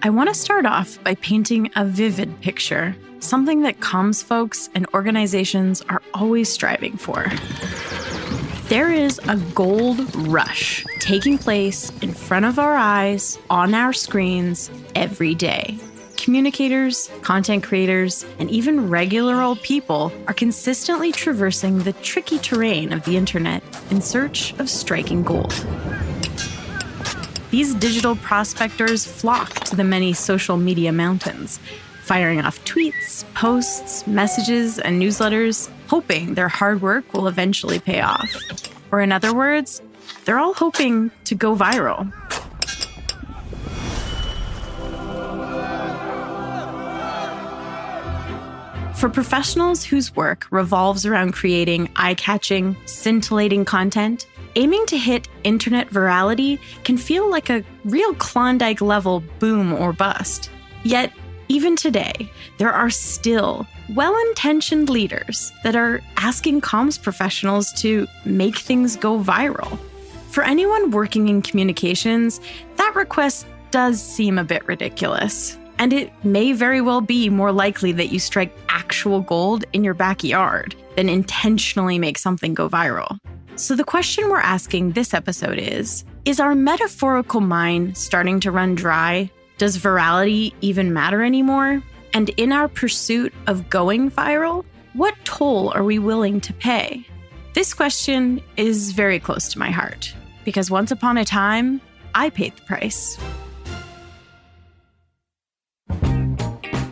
I want to start off by painting a vivid picture, something that comms folks and organizations are always striving for. There is a gold rush taking place in front of our eyes, on our screens, every day. Communicators, content creators, and even regular old people are consistently traversing the tricky terrain of the internet in search of striking gold. These digital prospectors flock to the many social media mountains, firing off tweets, posts, messages, and newsletters, hoping their hard work will eventually pay off. Or in other words, they're all hoping to go viral. For professionals whose work revolves around creating eye-catching, scintillating content, aiming to hit internet virality can feel like a real Klondike-level boom or bust. Yet, even today, there are still well-intentioned leaders that are asking comms professionals to make things go viral. For anyone working in communications, that request does seem a bit ridiculous. And it may very well be more likely that you strike actual gold in your backyard than intentionally make something go viral. So the question we're asking this episode is our metaphorical mine starting to run dry? Does virality even matter anymore? And in our pursuit of going viral, what toll are we willing to pay? This question is very close to my heart, because once upon a time, I paid the price.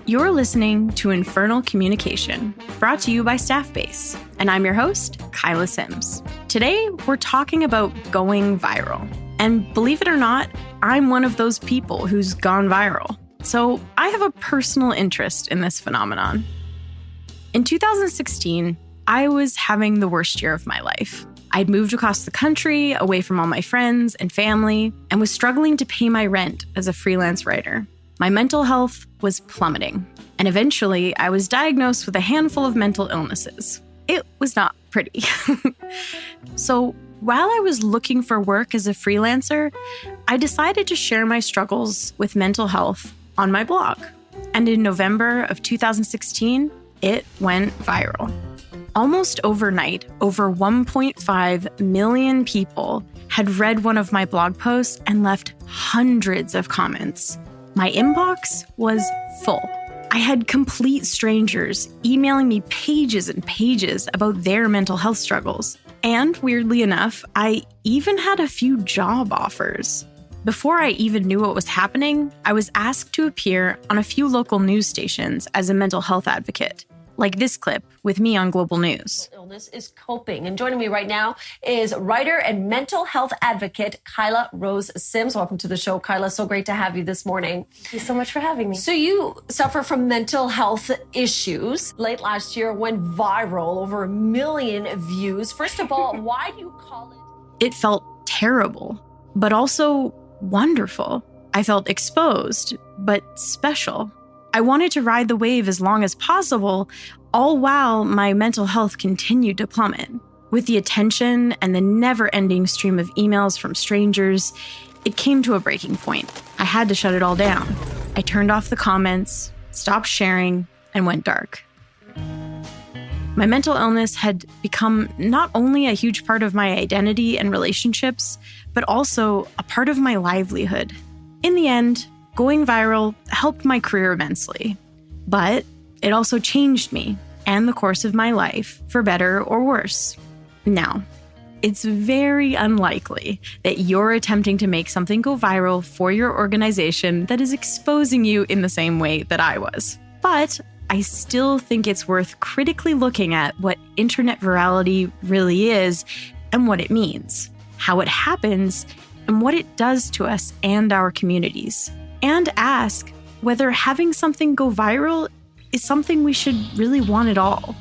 You're listening to Infernal Communication, brought to you by Staffbase, and I'm your host, Kyla Sims. Today, we're talking about going viral. And believe it or not, I'm one of those people who's gone viral. So I have a personal interest in this phenomenon. In 2016, I was having the worst year of my life. I'd moved across the country, away from all my friends and family, and was struggling to pay my rent as a freelance writer. My mental health was plummeting, and eventually I was diagnosed with a handful of mental illnesses. It was not pretty. So while I was looking for work as a freelancer, I decided to share my struggles with mental health on my blog. And in November of 2016, it went viral. Almost overnight, over 1.5 million people had read one of my blog posts and left hundreds of comments. My inbox was full. I had complete strangers emailing me pages and pages about their mental health struggles. And weirdly enough, I even had a few job offers. Before I even knew what was happening, I was asked to appear on a few local news stations as a mental health advocate, like this clip with me on Global News. Illness is coping. And joining me right now is writer and mental health advocate Kyla Rose Sims. Welcome to the show, Kyla. So great to have you this morning. Thank you so much for having me. So you suffer from mental health issues. Late last year went viral, over 1 million views. First of all, why do you call it? It felt terrible, but also wonderful. I felt exposed, but special. I wanted to ride the wave as long as possible, all while my mental health continued to plummet. With the attention and the never-ending stream of emails from strangers, it came to a breaking point. I had to shut it all down. I turned off the comments, stopped sharing, and went dark. My mental illness had become not only a huge part of my identity and relationships, but also a part of my livelihood. In the end, going viral helped my career immensely, but it also changed me and the course of my life for better or worse. Now, it's very unlikely that you're attempting to make something go viral for your organization that is exposing you in the same way that I was. But I still think it's worth critically looking at what internet virality really is and what it means, how it happens, and what it does to us and our communities. And ask whether having something go viral is something we should really want at all.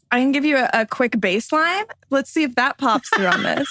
I can give you a quick baseline. Let's see if that pops through on this.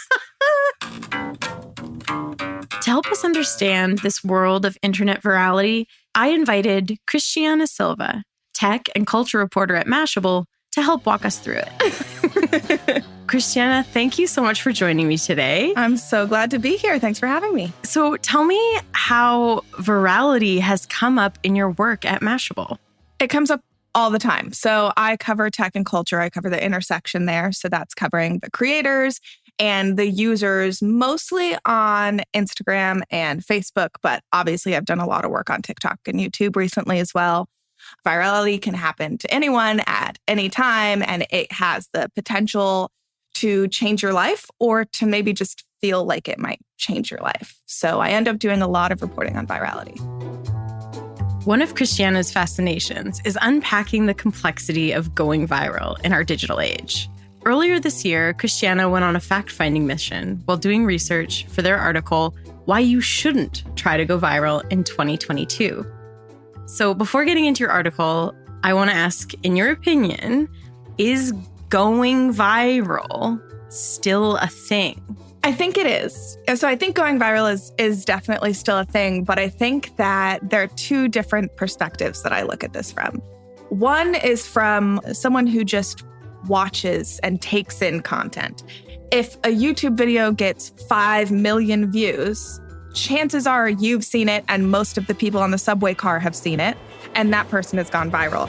To help us understand this world of internet virality, I invited Christianna Silva, tech and culture reporter at Mashable, to help walk us through it. Christianna, thank you so much for joining me today. I'm so glad to be here. Thanks for having me. So tell me how virality has come up in your work at Mashable. It comes up all the time. So I cover tech and culture. I cover the intersection there. So that's covering the creators and the users, mostly on Instagram and Facebook. But obviously, I've done a lot of work on TikTok and YouTube recently as well. Virality can happen to anyone at any time, and it has the potential to change your life or to maybe just feel like it might change your life. So I end up doing a lot of reporting on virality. One of Christianna's fascinations is unpacking the complexity of going viral in our digital age. Earlier this year, Christianna went on a fact-finding mission while doing research for their article, Why You Shouldn't Try to Go Viral in 2022. So before getting into your article, I want to ask, in your opinion, is going viral still a thing? I think it is. So I think going viral is definitely still a thing, but I think that there are two different perspectives that I look at this from. One is from someone who just watches and takes in content. If a YouTube video gets 5 million views, chances are you've seen it and most of the people on the subway car have seen it, and that person has gone viral.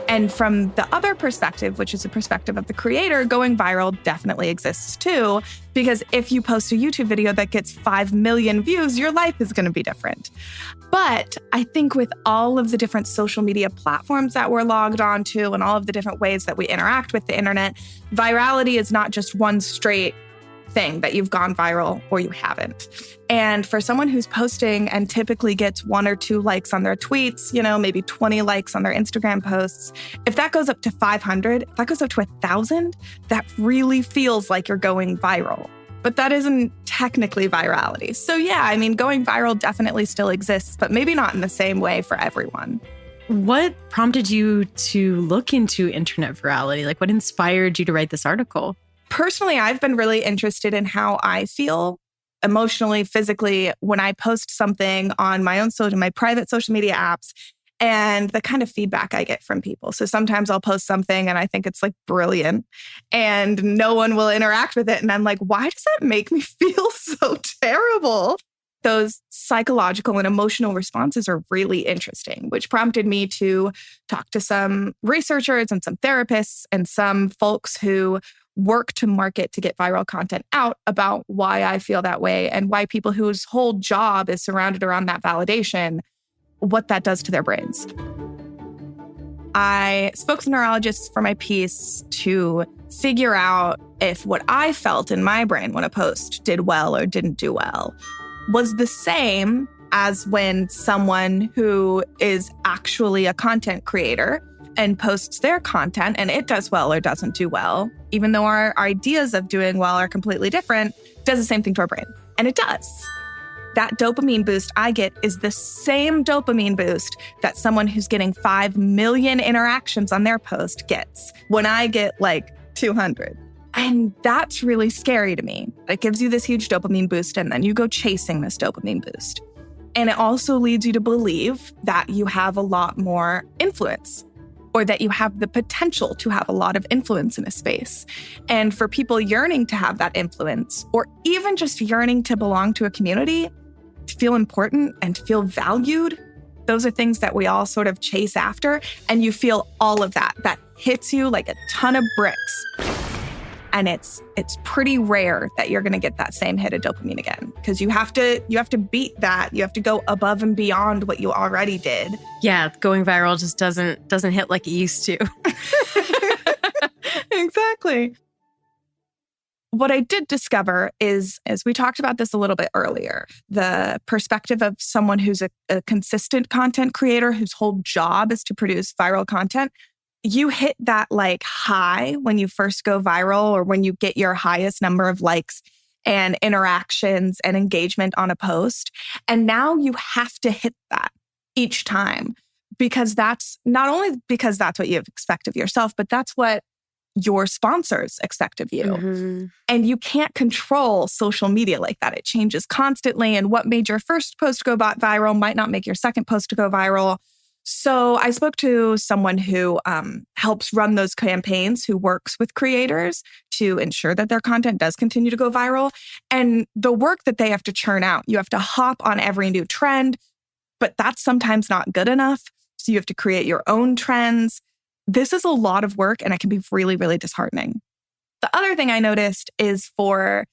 And from the other perspective, which is the perspective of the creator, going viral definitely exists too, because if you post a YouTube video that gets 5 million views, your life is going to be different. But I think with all of the different social media platforms that we're logged onto and all of the different ways that we interact with the internet, virality is not just one straight thing that you've gone viral or you haven't. And for someone who's posting and typically gets 1 or 2 likes on their tweets, maybe 20 likes on their Instagram posts, if that goes up to 500, if that goes up to 1,000, that really feels like you're going viral. But that isn't technically virality. So yeah, going viral definitely still exists, but maybe not in the same way for everyone. What prompted you to look into internet virality? Like, what inspired you to write this article? Personally, I've been really interested in how I feel emotionally, physically, when I post something on my private social media apps and the kind of feedback I get from people. So sometimes I'll post something and I think it's like brilliant and no one will interact with it. And I'm like, why does that make me feel so terrible? Those psychological and emotional responses are really interesting, which prompted me to talk to some researchers and some therapists and some folks who work to market to get viral content out about why I feel that way and why people whose whole job is surrounded around that validation, what that does to their brains. I spoke with neurologists for my piece to figure out if what I felt in my brain when a post did well or didn't do well was the same as when someone who is actually a content creator and posts their content and it does well or doesn't do well, even though our ideas of doing well are completely different, does the same thing to our brain. And it does. That dopamine boost I get is the same dopamine boost that someone who's getting 5 million interactions on their post gets when I get like 200. And that's really scary to me. It gives you this huge dopamine boost and then you go chasing this dopamine boost. And it also leads you to believe that you have a lot more influence, or that you have the potential to have a lot of influence in a space. And for people yearning to have that influence, or even just yearning to belong to a community, to feel important and to feel valued, those are things that we all sort of chase after. And you feel all of that hits you like a ton of bricks. And it's pretty rare that you're going to get that same hit of dopamine again, because you have to beat that. You have to go above and beyond what you already did. Yeah, going viral just doesn't hit like it used to. Exactly. What I did discover is, as we talked about this a little bit earlier, the perspective of someone who's a consistent content creator whose whole job is to produce viral content. You hit that like high when you first go viral or when you get your highest number of likes and interactions and engagement on a post. And now you have to hit that each time, because that's not only because that's what you expect of yourself, but that's what your sponsors expect of you. Mm-hmm. And you can't control social media like that. It changes constantly. And what made your first post go viral might not make your second post to go viral. So I spoke to someone who helps run those campaigns, who works with creators to ensure that their content does continue to go viral. And the work that they have to churn out, you have to hop on every new trend, but that's sometimes not good enough. So you have to create your own trends. This is a lot of work and it can be really, really disheartening. The other thing I noticed is for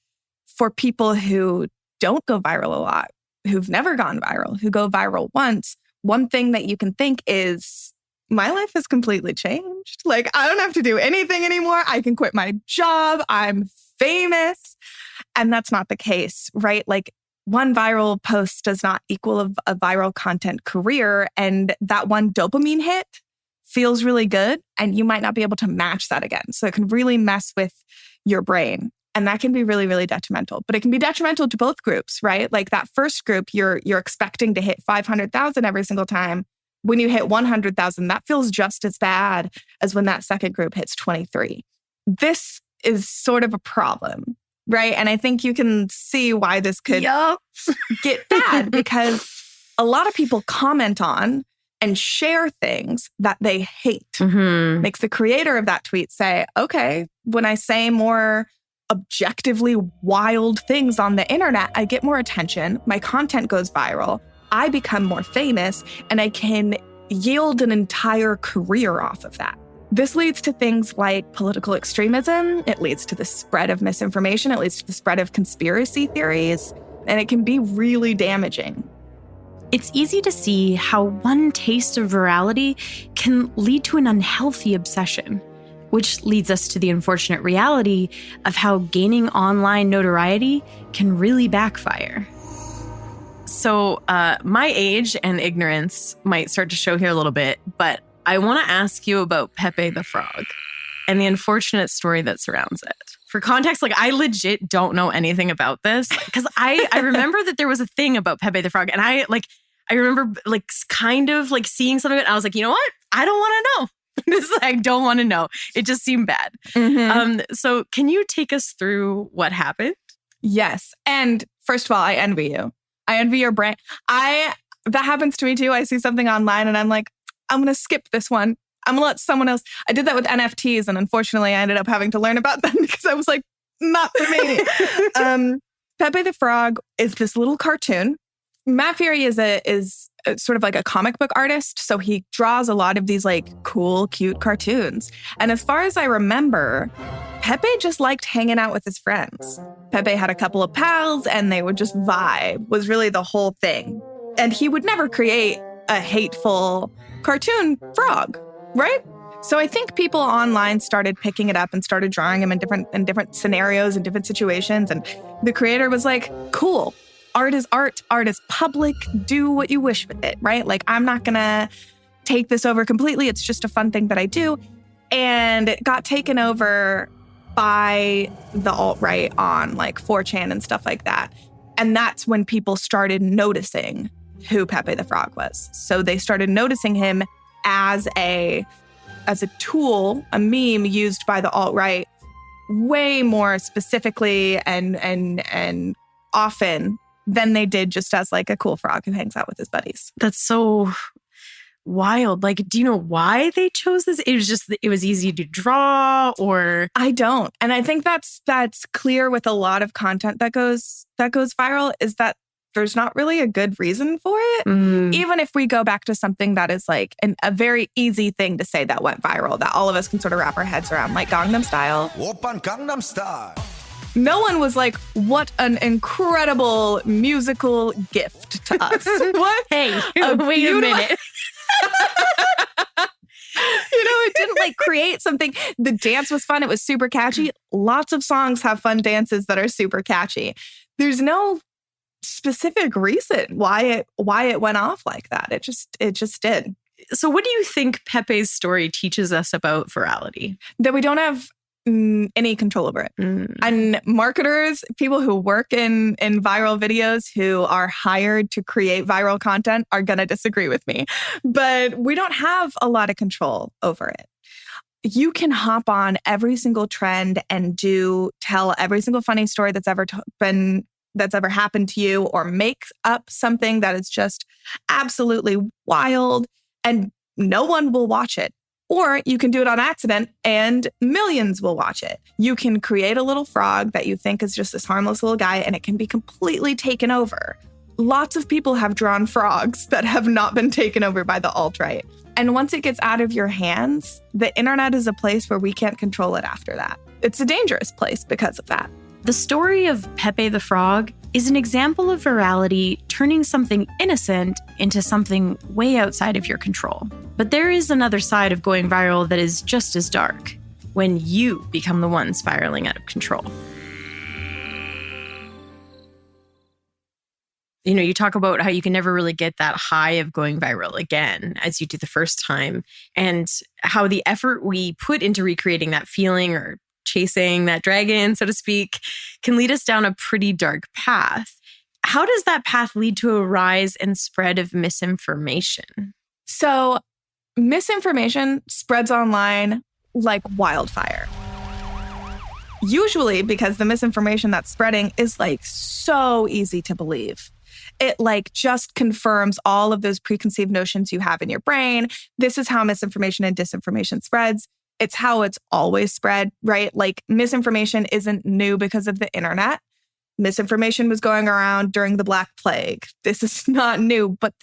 people who don't go viral a lot, who've never gone viral, who go viral once, one thing that you can think is, my life has completely changed. Like, I don't have to do anything anymore. I can quit my job. I'm famous. And that's not the case, right? Like, one viral post does not equal a viral content career. And that one dopamine hit feels really good. And you might not be able to match that again. So it can really mess with your brain. And that can be really, really detrimental. But it can be detrimental to both groups, right? Like that first group, you're expecting to hit 500,000 every single time. When you hit 100,000, that feels just as bad as when that second group hits 23. This is sort of a problem, right? And I think you can see why this could get bad because a lot of people comment on and share things that they hate. Mm-hmm. Makes the creator of that tweet say, okay, when I say more objectively wild things on the internet, I get more attention, my content goes viral, I become more famous, and I can yield an entire career off of that. This leads to things like political extremism. It leads to the spread of misinformation. It leads to the spread of conspiracy theories, and it can be really damaging. It's easy to see how one taste of virality can lead to an unhealthy obsession, which leads us to the unfortunate reality of how gaining online notoriety can really backfire. So my age and ignorance might start to show here a little bit, but I want to ask you about Pepe the Frog and the unfortunate story that surrounds it. For context, like I legit don't know anything about this because I remember that there was a thing about Pepe the Frog, and I remember like kind of like seeing some of it. And I was like, you know what? I don't want to know. I don't want to know. It just seemed bad. Mm-hmm. So can you take us through what happened? Yes. And first of all, I envy you. I envy your brain. That happens to me too. I see something online and I'm like, I'm going to skip this one. I'm going to let someone else. I did that with NFTs. And unfortunately, I ended up having to learn about them because I was like, not for me. Pepe the Frog is this little cartoon. Matt Fury is sort of like a comic book artist. So he draws a lot of these like cool, cute cartoons. And as far as I remember, Pepe just liked hanging out with his friends. Pepe had a couple of pals and they would just vibe, was really the whole thing. And he would never create a hateful cartoon frog, right? So I think people online started picking it up and started drawing him in different scenarios and different situations. And the creator was like, cool. Art is art. Art is public. Do what you wish with it, right? Like, I'm not going to take this over completely. It's just a fun thing that I do. And it got taken over by the alt-right on like 4chan and stuff like that. And that's when people started noticing who Pepe the Frog was. So they started noticing him as a tool, a meme used by the alt-right way more specifically and often than they did just as like a cool frog who hangs out with his buddies. That's so wild. Like, do you know why they chose this? It was easy to draw, or I don't. And I think that's clear with a lot of content that goes viral, is that there's not really a good reason for it. Even if we go back to something that is like a very easy thing to say that went viral, that all of us can sort of wrap our heads around, like Gangnam Style. Oppan Gangnam Style. No one was like, what an incredible musical gift to us. What? Hey, wait a minute. It didn't like create something. The dance was fun. It was super catchy. Lots of songs have fun dances that are super catchy. There's no specific reason why it went off like that. It just did. So what do you think Pepe's story teaches us about virality? That we don't have any control over it. And marketers, people who work in viral videos, who are hired to create viral content, are going to disagree with me. But we don't have a lot of control over it. You can hop on every single trend and tell every single funny story that's ever happened to you, or make up something that is just absolutely wild and no one will watch it. Or you can do it on accident and millions will watch it. You can create a little frog that you think is just this harmless little guy and it can be completely taken over. Lots of people have drawn frogs that have not been taken over by the alt-right. And once it gets out of your hands, the internet is a place where we can't control it after that. It's a dangerous place because of that. The story of Pepe the Frog is an example of virality turning something innocent into something way outside of your control. But there is another side of going viral that is just as dark, when you become the one spiraling out of control. You know, you talk about how you can never really get that high of going viral again as you did the first time, and how the effort we put into recreating that feeling or chasing that dragon, so to speak, can lead us down a pretty dark path. How does that path lead to a rise and spread of misinformation? So misinformation spreads online like wildfire. Usually because the misinformation that's spreading is like so easy to believe. It like just confirms all of those preconceived notions you have in your brain. This is how misinformation and disinformation spreads. It's how it's always spread, right? Like misinformation isn't new because of the internet. Misinformation was going around during the Black Plague. This is not new, but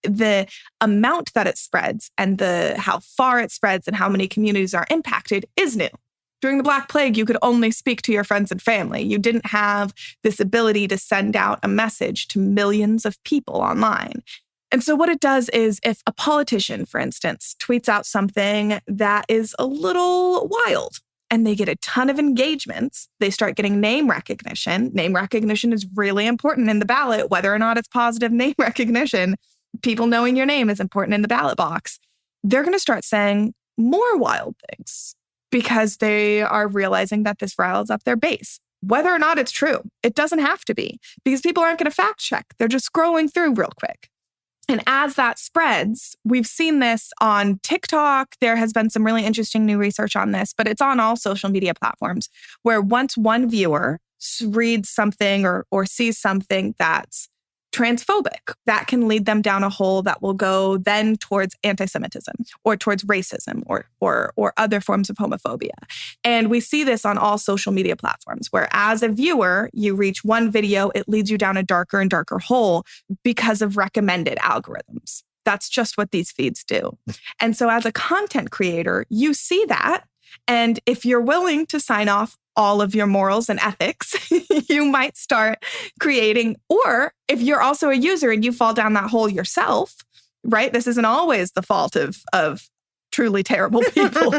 the amount that it spreads and how far it spreads and how many communities are impacted is new. During the Black Plague, you could only speak to your friends and family. You didn't have this ability to send out a message to millions of people online. And so what it does is if a politician, for instance, tweets out something that is a little wild and they get a ton of engagements, they start getting name recognition. Name recognition is really important in the ballot, whether or not it's positive name recognition. People knowing your name is important in the ballot box. They're going to start saying more wild things because they are realizing that this riles up their base. Whether or not it's true, it doesn't have to be because people aren't going to fact check. They're just scrolling through real quick. And as that spreads, we've seen this on TikTok. There has been some really interesting new research on this, but it's on all social media platforms where once one viewer reads something or sees something that's transphobic, that can lead them down a hole that will go then towards anti-Semitism or towards racism or other forms of homophobia. And we see this on all social media platforms where as a viewer, you reach one video, it leads you down a darker and darker hole because of recommended algorithms. That's just what these feeds do. And so as a content creator, you see that. And if you're willing to sign off all of your morals and ethics, you might start creating, or if you're also a user and you fall down that hole yourself, right? This isn't always the fault of truly terrible people.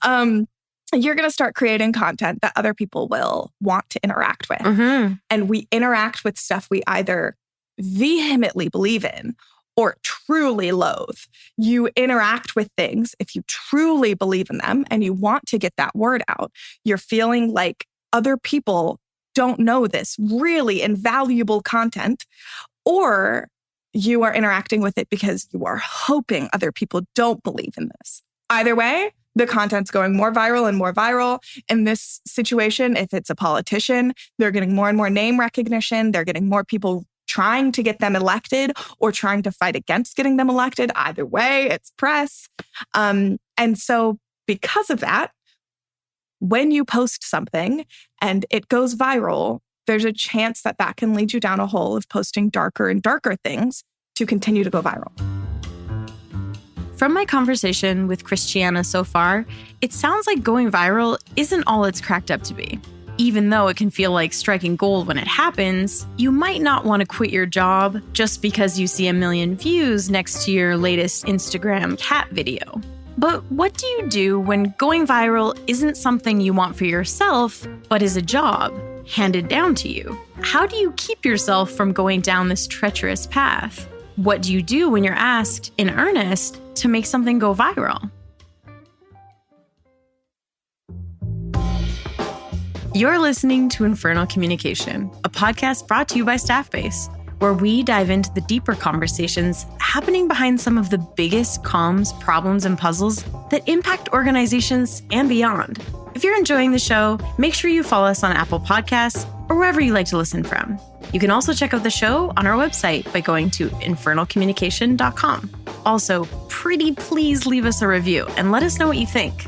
You're going to start creating content that other people will want to interact with. Mm-hmm. And we interact with stuff we either vehemently believe in or truly loathe. You interact with things if you truly believe in them and you want to get that word out. You're feeling like other people don't know this really invaluable content, or you are interacting with it because you are hoping other people don't believe in this. Either way, the content's going more viral and more viral. In this situation, if it's a politician, they're getting more and more name recognition. They're getting more people trying to get them elected or trying to fight against getting them elected. Either way, it's press. And so because of that, when you post something and it goes viral, there's a chance that that can lead you down a hole of posting darker and darker things to continue to go viral. From my conversation with Christianna so far, it sounds like going viral isn't all it's cracked up to be. Even though it can feel like striking gold when it happens, you might not want to quit your job just because you see 1 million views next to your latest Instagram cat video. But what do you do when going viral isn't something you want for yourself, but is a job handed down to you? How do you keep yourself from going down this treacherous path? What do you do when you're asked in earnest to make something go viral? You're listening to Infernal Communication, a podcast brought to you by Staffbase, where we dive into the deeper conversations happening behind some of the biggest comms, problems, and puzzles that impact organizations and beyond. If you're enjoying the show, make sure you follow us on Apple Podcasts or wherever you like to listen from. You can also check out the show on our website by going to infernalcommunication.com. Also, pretty please leave us a review and let us know what you think.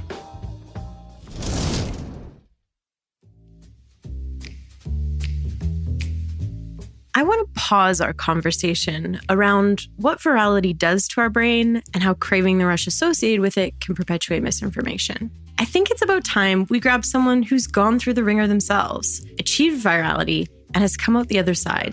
I want to pause our conversation around what virality does to our brain and how craving the rush associated with it can perpetuate misinformation. I think it's about time we grab someone who's gone through the ringer themselves, achieved virality, and has come out the other side.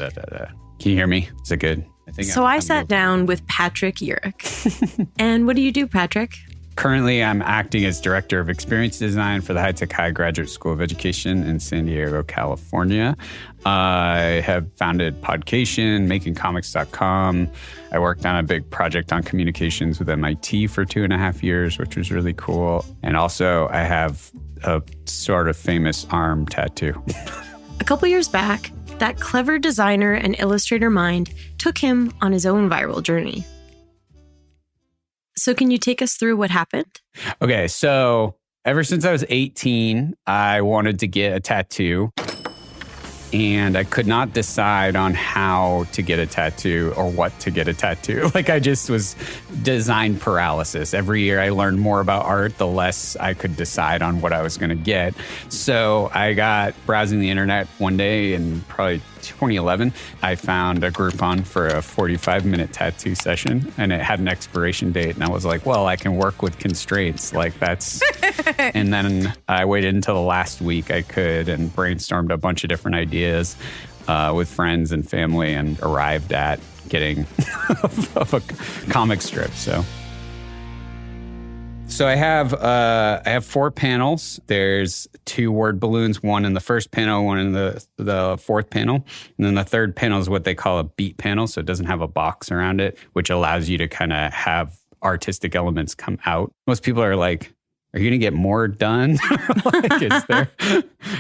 Can you hear me? Is it good? I sat down with Patrick Yurick. And what do you do, Patrick? Currently, I'm acting as Director of Experience Design for the High-Tech High Graduate School of Education in San Diego, California. I have founded Podcation, makingcomics.com. I worked on a big project on communications with MIT for 2.5 years, which was really cool. And also, I have a sort of famous arm tattoo. A couple years back, that clever designer and illustrator mind took him on his own viral journey. So can you take us through what happened? Okay, so ever since I was 18, I wanted to get a tattoo. And I could not decide on how to get a tattoo or what to get a tattoo. Like I just was design paralysis. Every year I learned more about art, the less I could decide on what I was going to get. So I got browsing the internet one day in probably 2011. I found a Groupon for a 45-minute tattoo session, and it had an expiration date. And I was like, well, I can work with constraints. Like that's... And then I waited until the last week I could and brainstormed a bunch of different ideas with friends and family and arrived at getting of a comic strip. So I have 4 panels. There's 2 word balloons, one in the first panel, one in the fourth panel. And then the third panel is what they call a beat panel. So it doesn't have a box around it, which allows you to kind of have artistic elements come out. Most people are like, are you going to get more done? Like,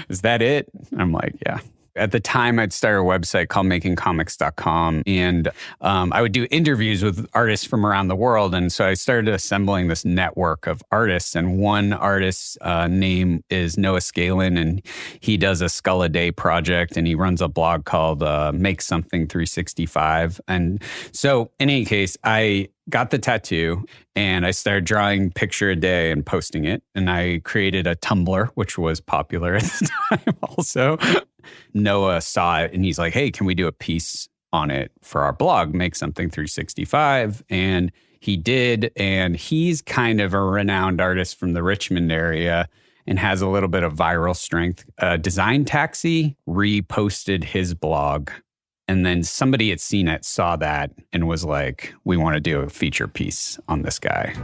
is that it? I'm like, yeah. At the time, I'd start a website called makingcomics.com, and I would do interviews with artists from around the world. And so I started assembling this network of artists, and one artist's name is Noah Scalin, and he does a skull a day project, and he runs a blog called Make Something 365. And so in any case, I got the tattoo and I started drawing picture a day and posting it. And I created a Tumblr, which was popular at the time also. Noah saw it and he's like, hey, can we do a piece on it for our blog, Make Something 365? And he did. And he's kind of a renowned artist from the Richmond area and has a little bit of viral strength. Design Taxi reposted his blog. And then somebody at CNET saw that and was like, we want to do a feature piece on this guy.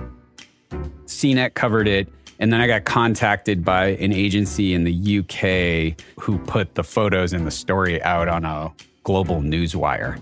CNET covered it. And then I got contacted by an agency in the UK who put the photos and the story out on a global newswire.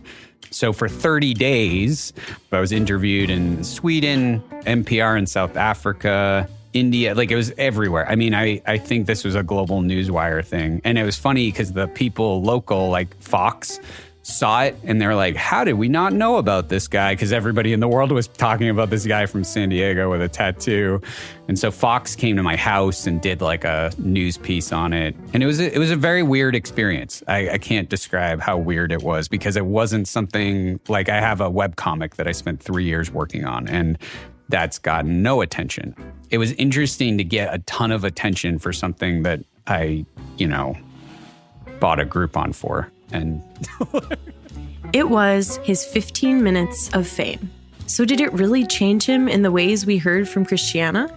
So for 30 days, I was interviewed in Sweden, NPR in South Africa, India, like it was everywhere. I mean, I think this was a global newswire thing. And it was funny because the people local, like Fox, saw it and they're like, how did we not know about this guy? Because everybody in the world was talking about this guy from San Diego with a tattoo. And so Fox came to my house and did like a news piece on it. And it was a very weird experience. I can't describe how weird it was because it wasn't something like I have a webcomic that I spent 3 years working on and that's gotten no attention. It was interesting to get a ton of attention for something that I, bought a Groupon for. And it was his 15 minutes of fame. So did it really change him in the ways we heard from Christianna?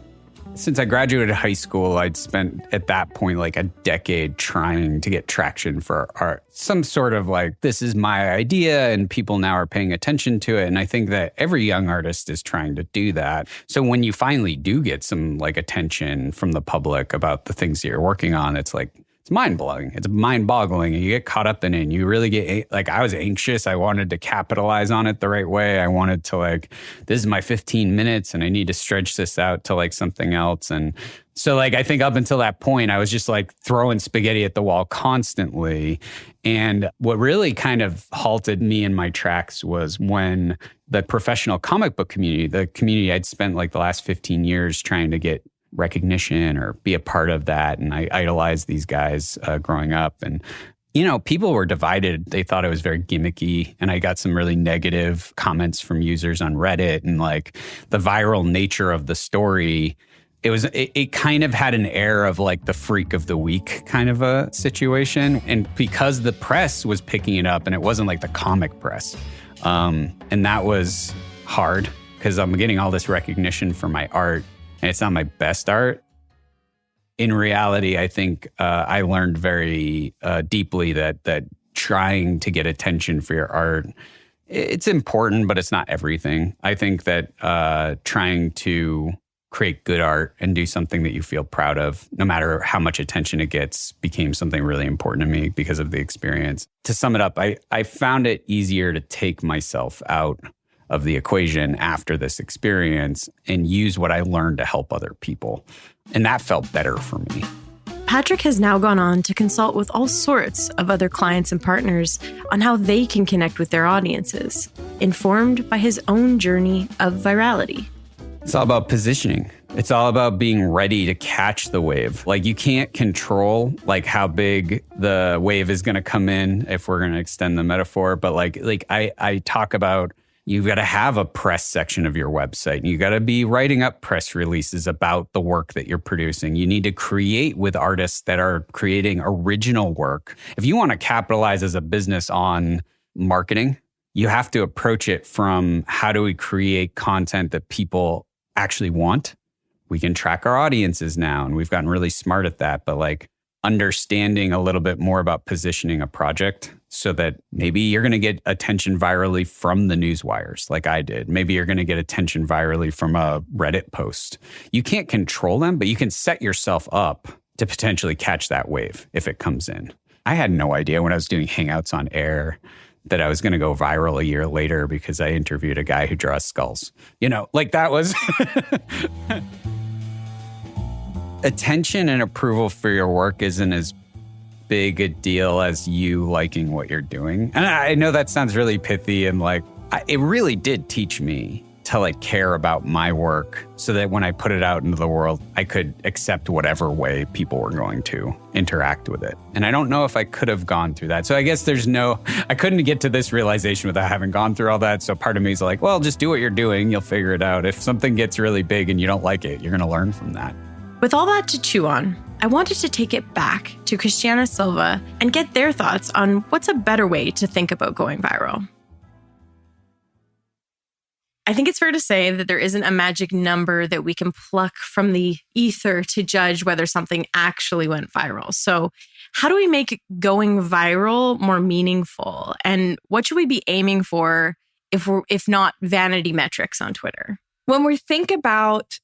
Since I graduated high school, I'd spent at that point like a decade trying to get traction for art. Some sort of like, this is my idea and people now are paying attention to it. And I think that every young artist is trying to do that. So when you finally do get some like attention from the public about the things that you're working on, it's like, it's mind-blowing. It's mind-boggling. And you get caught up in it and you really get, like, I was anxious. I wanted to capitalize on it the right way. I wanted to like, this is my 15 minutes and I need to stretch this out to like something else. And so like, I think up until that point, I was just like throwing spaghetti at the wall constantly. And what really kind of halted me in my tracks was when the professional comic book community, the community I'd spent like the last 15 years trying to get recognition or be a part of that. And I idolized these guys growing up. And People were divided. They thought it was very gimmicky. And I got some really negative comments from users on Reddit. And like the viral nature of the story, it kind of had an air of like the freak of the week kind of a situation. And because the press was picking it up and it wasn't like the comic press. And that was hard because I'm getting all this recognition for my art and it's not my best art. In reality, I think I learned very deeply that trying to get attention for your art, it's important, but it's not everything. I think that trying to create good art and do something that you feel proud of, no matter how much attention it gets, became something really important to me because of the experience. To sum it up, I found it easier to take myself out of the equation after this experience and use what I learned to help other people. And that felt better for me. Patrick has now gone on to consult with all sorts of other clients and partners on how they can connect with their audiences, informed by his own journey of virality. It's all about positioning. It's all about being ready to catch the wave. Like you can't control like how big the wave is going to come in if we're going to extend the metaphor. But like I talk about, you've got to have a press section of your website. You got to be writing up press releases about the work that you're producing. You need to create with artists that are creating original work. If you want to capitalize as a business on marketing, you have to approach it from how do we create content that people actually want. We can track our audiences now, and we've gotten really smart at that. But like understanding a little bit more about positioning a project so that maybe you're going to get attention virally from the news wires like I did. Maybe you're going to get attention virally from a Reddit post. You can't control them, but you can set yourself up to potentially catch that wave if it comes in. I had no idea when I was doing Hangouts on Air that I was going to go viral a year later because I interviewed a guy who draws skulls. Like that was... Attention and approval for your work isn't as big a deal as you liking what you're doing. And I know that sounds really pithy and like, it really did teach me to like care about my work so that when I put it out into the world, I could accept whatever way people were going to interact with it. And I don't know if I could have gone through that. So I guess I couldn't get to this realization without having gone through all that. So part of me is like, well, just do what you're doing. You'll figure it out. If something gets really big and you don't like it, you're going to learn from that. With all that to chew on, I wanted to take it back to Christianna Silva and get their thoughts on what's a better way to think about going viral. I think it's fair to say that there isn't a magic number that we can pluck from the ether to judge whether something actually went viral. So how do we make going viral more meaningful? And what should we be aiming for if not vanity metrics on Twitter? When we think about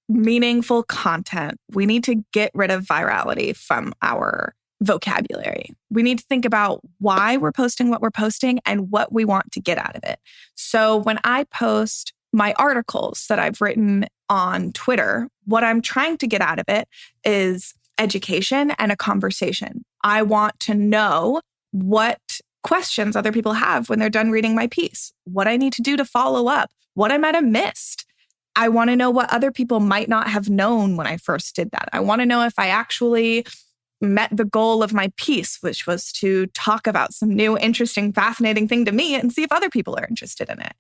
meaningful content, we need to get rid of virality from our vocabulary. We need to think about why we're posting what we're posting and what we want to get out of it. So when I post my articles that I've written on Twitter, what I'm trying to get out of it is education and a conversation. I want to know what questions other people have when they're done reading my piece, what I need to do to follow up, what I might have missed. I want to know what other people might not have known when I first did that. I want to know if I actually met the goal of my piece, which was to talk about some new, interesting, fascinating thing to me and see if other people are interested in it.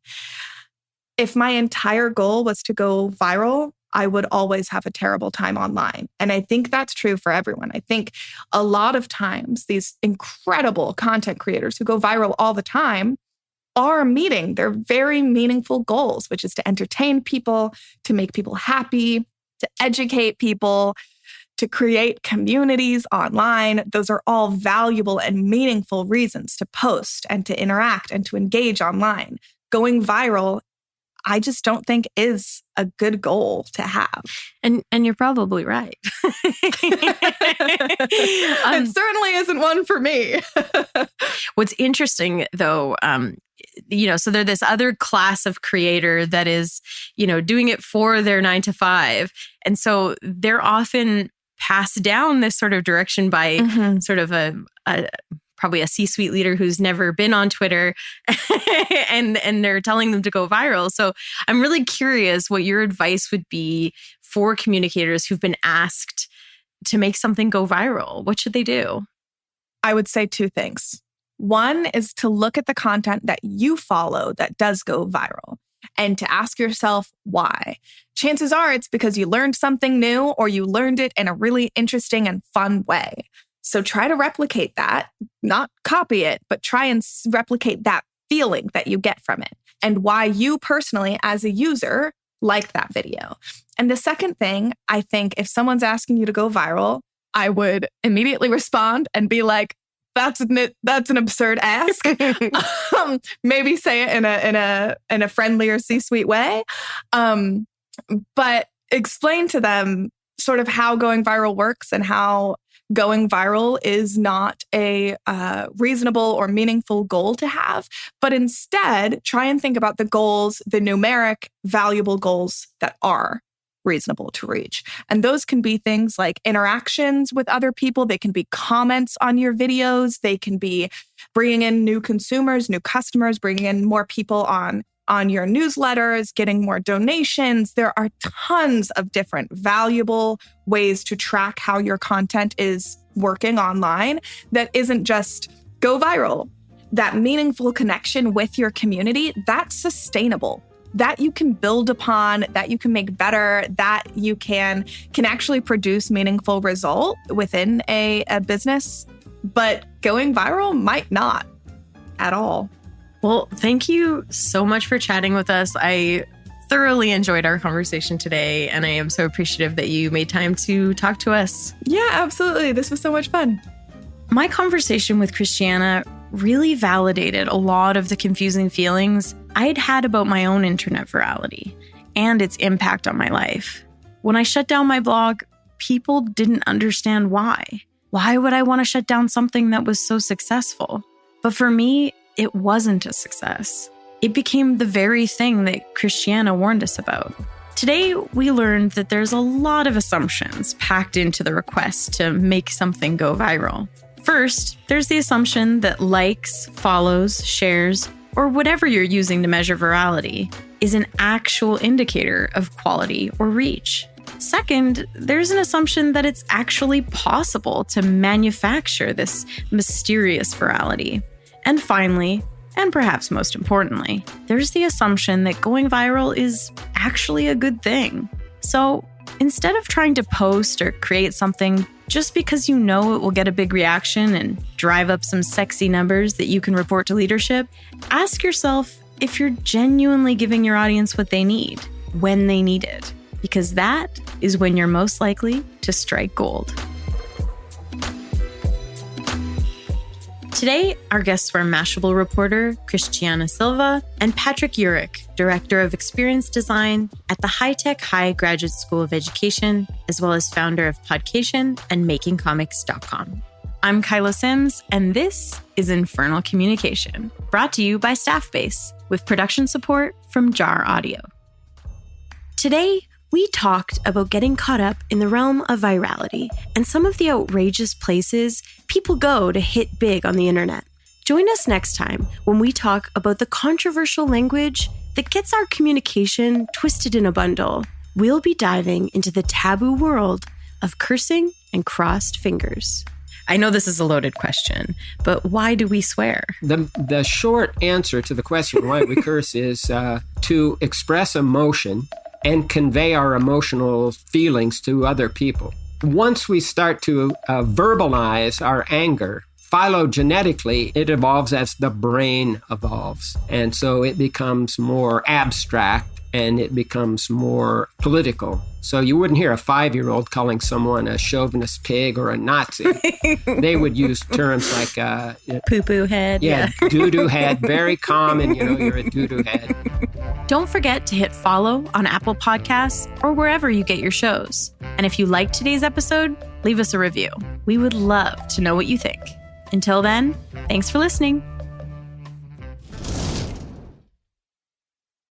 If my entire goal was to go viral, I would always have a terrible time online. And I think that's true for everyone. I think a lot of times these incredible content creators who go viral all the time are meeting their very meaningful goals, which is to entertain people, to make people happy, to educate people, to create communities online. Those are all valuable and meaningful reasons to post and to interact and to engage online. Going viral, I just don't think is a good goal to have. And you're probably right. It certainly isn't one for me. What's interesting though, so there's this other class of creator that is, doing it for their 9 to 5. And so they're often passed down this sort of direction by sort of probably a C-suite leader who's never been on Twitter and they're telling them to go viral. So I'm really curious what your advice would be for communicators who've been asked to make something go viral. What should they do? I would say two things. One is to look at the content that you follow that does go viral and to ask yourself why. Chances are it's because you learned something new or you learned it in a really interesting and fun way. So try to replicate that, not copy it, but try and replicate that feeling that you get from it and why you personally as a user like that video. And the second thing, I think if someone's asking you to go viral, I would immediately respond and be like, that's an absurd ask. Maybe say it in a friendlier C-suite way. But explain to them sort of how going viral works and how going viral is not a reasonable or meaningful goal to have, but instead try and think about the goals, the numeric, valuable goals that are reasonable to reach. And those can be things like interactions with other people. They can be comments on your videos. They can be bringing in new consumers, new customers, bringing in more people on your newsletters, getting more donations. There are tons of different valuable ways to track how your content is working online that isn't just go viral. That meaningful connection with your community, that's sustainable. That you can build upon, that you can make better, that you can actually produce meaningful result within a business. But going viral might not at all. Well, thank you so much for chatting with us. I thoroughly enjoyed our conversation today, and I am so appreciative that you made time to talk to us. Yeah, absolutely. This was so much fun. My conversation with Christianna really validated a lot of the confusing feelings I'd had about my own internet virality and its impact on my life. When I shut down my blog, people didn't understand why. Why would I want to shut down something that was so successful? But for me, it wasn't a success. It became the very thing that Christianna warned us about. Today, we learned that there's a lot of assumptions packed into the request to make something go viral. First, there's the assumption that likes, follows, shares, or whatever you're using to measure virality is an actual indicator of quality or reach. Second, there's an assumption that it's actually possible to manufacture this mysterious virality. And finally, and perhaps most importantly, there's the assumption that going viral is actually a good thing. So instead of trying to post or create something just because you know it will get a big reaction and drive up some sexy numbers that you can report to leadership, ask yourself if you're genuinely giving your audience what they need, when they need it, because that is when you're most likely to strike gold. Today, our guests were Mashable reporter Christianna Silva and Patrick Yurick, Director of Experience Design at the High-Tech High Graduate School of Education, as well as founder of Podcation and MakingComics.com. I'm Kyla Sims, and this is Infernal Communication, brought to you by Staffbase, with production support from Jar Audio. Today, we talked about getting caught up in the realm of virality and some of the outrageous places people go to hit big on the internet. Join us next time when we talk about the controversial language that gets our communication twisted in a bundle. We'll be diving into the taboo world of cursing and crossed fingers. I know this is a loaded question, but why do we swear? The short answer to the question why we curse is to express emotion and convey our emotional feelings to other people. Once we start to verbalize our anger, phylogenetically, it evolves as the brain evolves. And so it becomes more abstract and it becomes more political. So you wouldn't hear a 5-year-old calling someone a chauvinist pig or a Nazi. They would use terms like poo-poo head. Yeah, doo-doo head, very common, you're a doo-doo head. Don't forget to hit follow on Apple Podcasts or wherever you get your shows. And if you liked today's episode, leave us a review. We would love to know what you think. Until then, thanks for listening.